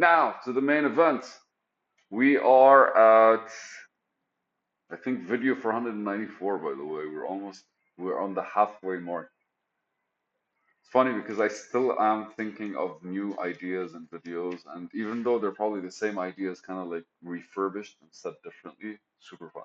Now to the main event. We are at, I think, video 494, by the way. We're on the halfway mark. It's funny because I still am thinking of new ideas and videos, and even though they're probably the same ideas, kind of like refurbished and said differently, super fun.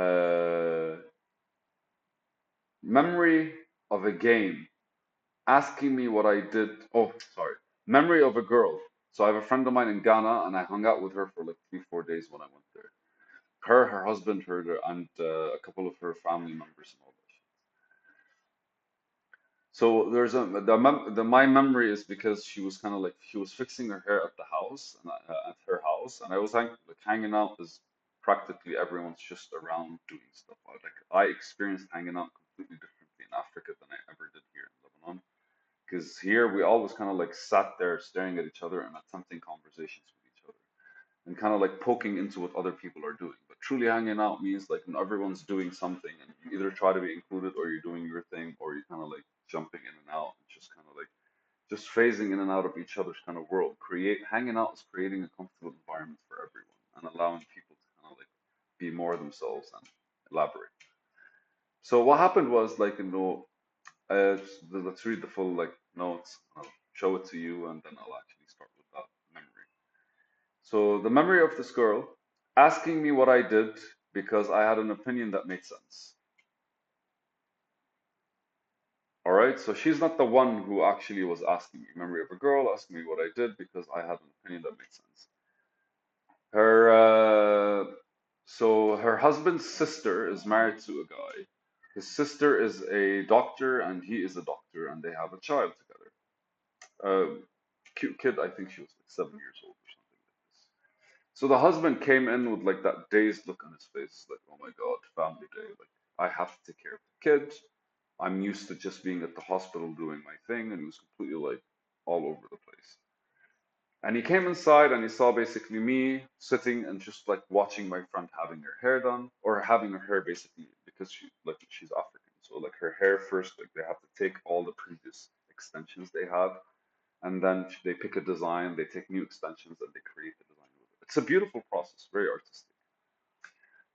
Uh, Memory of a game asking me what I did. Oh, sorry. Memory of a girl. So I have a friend of mine in Ghana, and I hung out with her for like 3, 4 days when I went there. Her husband, and a couple of her family members and all that. So there's a my memory is because she was kind of like she was fixing her hair at the house and at her house, and I was hanging out as practically everyone's just around doing stuff. I experienced hanging out completely differently in Africa than I ever did here in Lebanon. Because here we always kind of like sat there staring at each other and attempting conversations with each other and kind of like poking into what other people are doing. But truly hanging out means like when everyone's doing something and you either try to be included or you're doing your thing or you're kind of like jumping in and out and just kind of like just phasing in and out of each other's kind of world. Create Hanging out is creating a comfortable environment for everyone and allowing people to kind of like be more themselves and elaborate. So what happened was like let's read the full like notes. I'll show it to you and then I'll actually start with that memory. So the memory of this girl asking me what I did because I had an opinion that made sense. All right, so she's not the one who actually was asking me. Memory of a girl asking me what I did because I had an opinion that made sense. Her husband's sister is married to a guy. His sister is a doctor and he is a doctor, and they have a child together. Cute kid, I think she was like 7 years old or something like this. So the husband came in with like that dazed look on his face, like, oh my God, family day. Like, I have to take care of the kid. I'm used to just being at the hospital doing my thing, and he was completely like all over the place. And he came inside and he saw basically me sitting and just like watching my friend having her hair done, or having her hair basically because she's African. So like her hair first, like they have to take all the previous extensions they had, and then they pick a design, they take new extensions, and they create the design with it. It's a beautiful process, very artistic.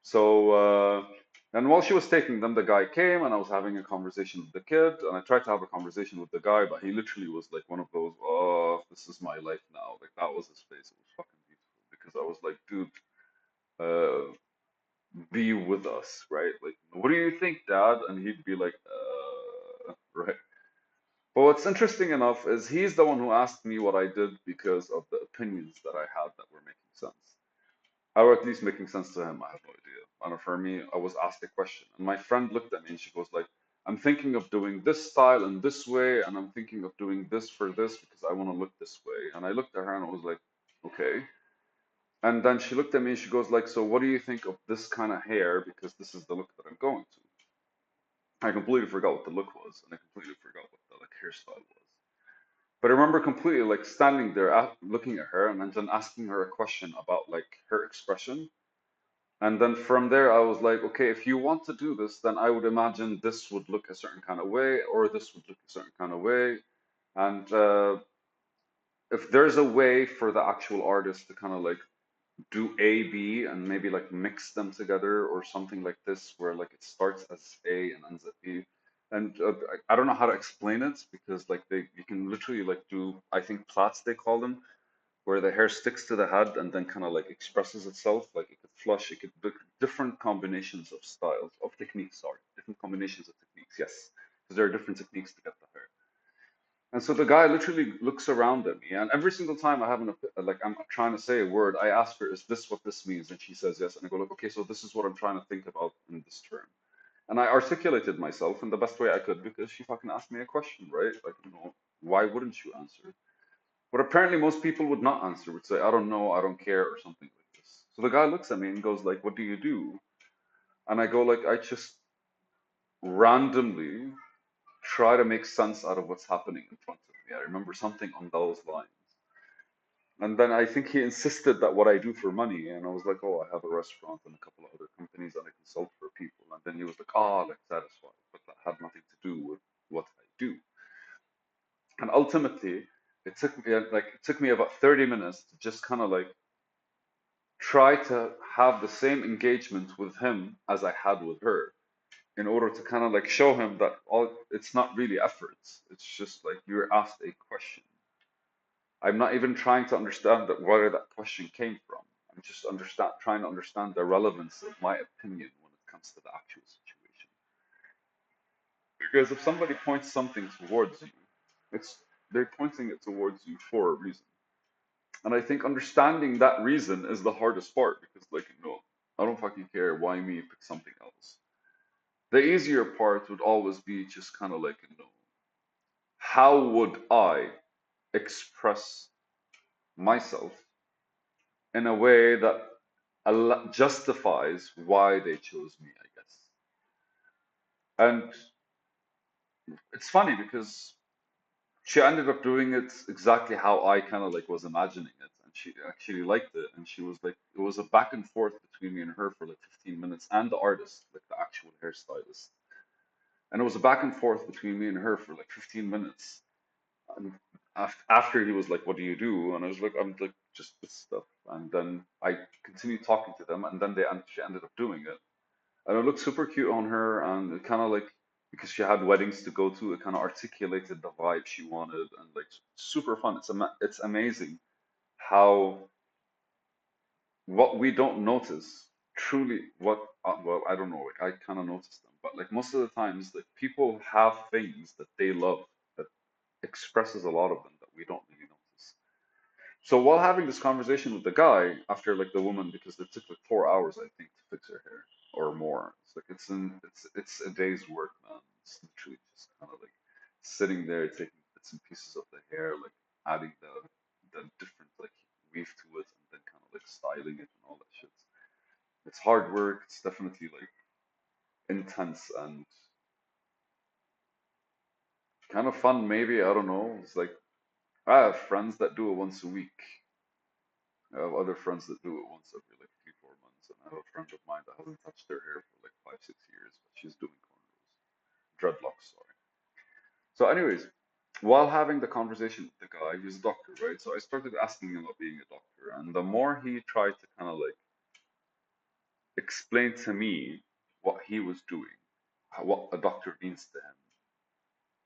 So, and while she was taking them, the guy came, and I was having a conversation with the kid, and I tried to have a conversation with the guy, but he literally was like one of those, oh, this is my life now. Like that was his face. It was fucking beautiful because I was like, dude, uh, be with us, right? Like, what do you think, Dad? And he'd be like, right. But what's interesting enough is he's the one who asked me what I did because of the opinions that I had that were making sense. Or at least making sense to him. I have no idea. And for me, I was asked a question, and my friend looked at me and she goes like, "I'm thinking of doing this style and this way, and I'm thinking of doing this for this because I want to look this way." And I looked at her and I was like, "Okay." And then she looked at me and she goes like, "So what do you think of this kind of hair? Because this is the look that I'm going to." I completely forgot what the look was, and I completely forgot what the like hairstyle was. But I remember completely like standing there looking at her and then asking her a question about like her expression. And then from there, I was like, okay, if you want to do this, then I would imagine this would look a certain kind of way, or this would look a certain kind of way. And if there's a way for the actual artist to kind of like do A, B, and maybe like mix them together or something like this, where like it starts as A and ends at B. And I don't know how to explain it because like you can literally like do, I think plaits they call them, where the hair sticks to the head and then kind of like expresses itself. Like it could flush, it could look different combinations of styles, of techniques, sorry, different combinations of techniques, yes. Because there are different techniques to get the hair. And so the guy literally looks around at me, and every single time I have like I'm trying to say a word, I ask her, "Is this what this means?" And she says yes, and I go like, "Okay, so this is what I'm trying to think about in this term." And I articulated myself in the best way I could because she fucking asked me a question, right? Like, why wouldn't you answer? But apparently most people would not answer, would say, I don't know, I don't care, or something like this. So the guy looks at me and goes like, what do you do? And I go like, I just randomly try to make sense out of what's happening in front of me. I remember something on those lines. And then I think he insisted that what I do for money. And I was like, oh, I have a restaurant and a couple of other companies that I consult for people. And then he was like, oh, like satisfied. But that had nothing to do with what I do. And ultimately, it took me about 30 minutes to just kind of like try to have the same engagement with him as I had with her in order to kind of like show him that all it's not really efforts. It's just like you're asked a question. I'm not even trying to understand that where that question came from. I'm just trying to understand the relevance of my opinion when it comes to the actual situation. Because if somebody points something towards you, it's they're pointing it towards you for a reason. And I think understanding that reason is the hardest part because, like, no, I don't fucking care. Why me? Pick something else. The easier part would always be just kind of like, how would I express myself in a way that justifies why they chose me, I guess. And it's funny because she ended up doing it exactly how I kind of like was imagining it, and she actually liked it. And she was like, it was a back and forth between me and her for like 15 minutes, and the artist, like the actual hairstylist, and it was a back and forth between me and her for like 15 minutes. And after he was like, "What do you do?" and I was like, "I'm like just this stuff," and then I continued talking to them, and then she ended up doing it, and it looked super cute on her, and it kind of like because she had weddings to go to, it kind of articulated the vibe she wanted, and like super fun. It's amazing how what we don't notice truly what well I don't know like I kind of noticed them, but like most of the times like people have things that they love that expresses a lot of them that we don't really notice. So while having this conversation with the guy after like the woman, because it took like 4 hours I think to fix her hair or more. It's like it's a day's work, man. It's literally just kind of like sitting there taking bits and pieces of the hair, like adding the different like weave to it, and then kind of like styling it and all that shit. It's hard work. It's definitely like intense and kind of fun. Maybe I don't know. It's like I have friends that do it once a week. I have other friends that do it once every like 3, 4 months, and I have a friend of mine that hasn't touched their hair for like 5, 6 years, but she's doing cornrows, dreadlocks, sorry. So, anyways, while having the conversation with the guy, he's a doctor, right? So I started asking him about being a doctor, and the more he tried to kind of like explain to me what he was doing, what a doctor means to him,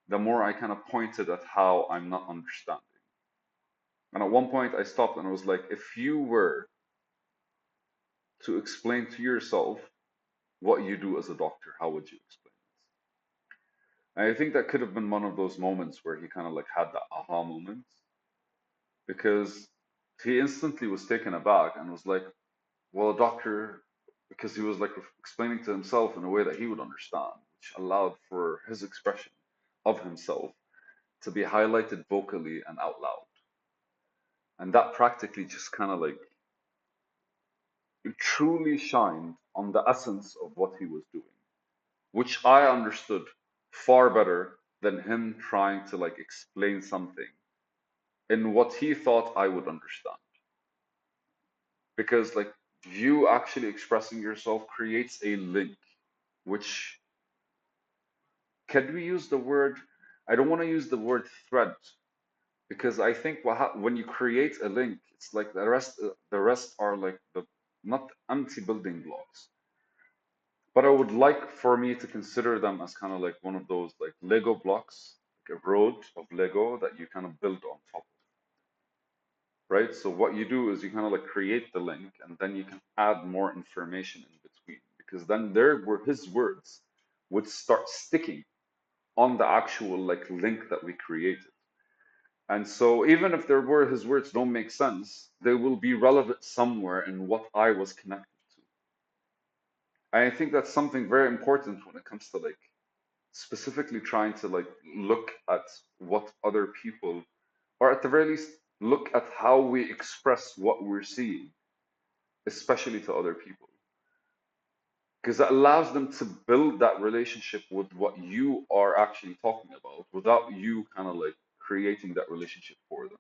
the more I kind of pointed at how I'm not understanding. And at one point, I stopped and I was like, if you were to explain to yourself what you do as a doctor, how would you explain this? And I think that could have been one of those moments where he kind of like had that aha moment because he instantly was taken aback and was like, well, a doctor, because he was like explaining to himself in a way that he would understand, which allowed for his expression of himself to be highlighted vocally and out loud. And that practically just kind of like truly shined on the essence of what he was doing, which I understood far better than him trying to like explain something in what he thought I would understand. Because like you actually expressing yourself creates a link, which can we use the word? I don't want to use the word thread because I think when you create a link, it's like the rest are like the not empty building blocks. But I would like for me to consider them as kind of like one of those like Lego blocks, like a road of Lego that you kind of build on top of, right? So what you do is you kind of like create the link and then you can add more information in between because then there were his words would start sticking on the actual like link that we created. And so even if there were his words don't make sense, they will be relevant somewhere in what I was connected to. I think that's something very important when it comes to like specifically trying to like look at what other people, or at the very least, look at how we express what we're seeing, especially to other people, because that allows them to build that relationship with what you are actually talking about without you kind of like creating that relationship for them.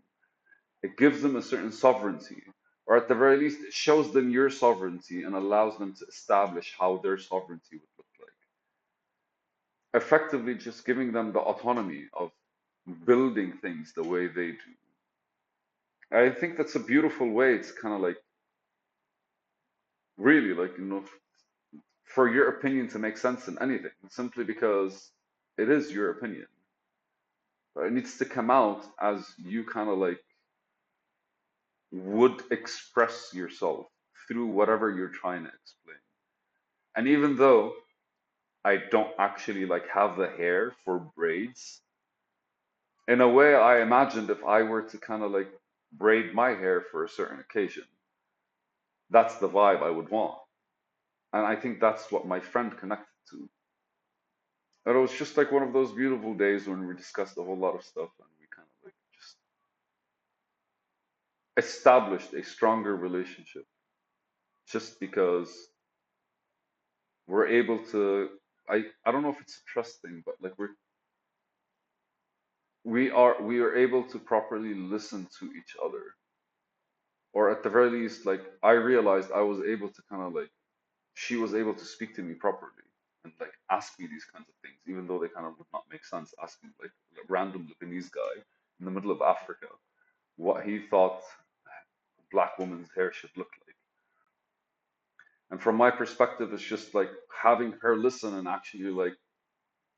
It gives them a certain sovereignty, or at the very least, it shows them your sovereignty and allows them to establish how their sovereignty would look like. Effectively, just giving them the autonomy of building things the way they do. I think that's a beautiful way. It's kind of like really like for your opinion to make sense in anything, simply because it is your opinion. But it needs to come out as you kind of like would express yourself through whatever you're trying to explain. And even though I don't actually like have the hair for braids, in a way I imagined if I were to kind of like braid my hair for a certain occasion, that's the vibe I would want. And I think that's what my friend connected to. And it was just like one of those beautiful days when we discussed a whole lot of stuff and we kind of like just established a stronger relationship just because we're able to I don't know if it's a trust thing, but like we are able to properly listen to each other. Or at the very least, like I realized I was able to kind of like she was able to speak to me properly and like ask me these kinds of things, even though they kind of would not make sense, asking like a random Lebanese guy in the middle of Africa what he thought a black woman's hair should look like. And from my perspective, it's just like having her listen and actually like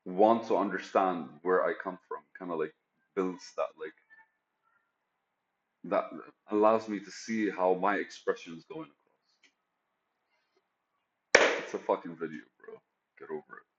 want to understand where I come from, kind of like builds that like that allows me to see how my expression is going across. It's a fucking video, bro. Get over it.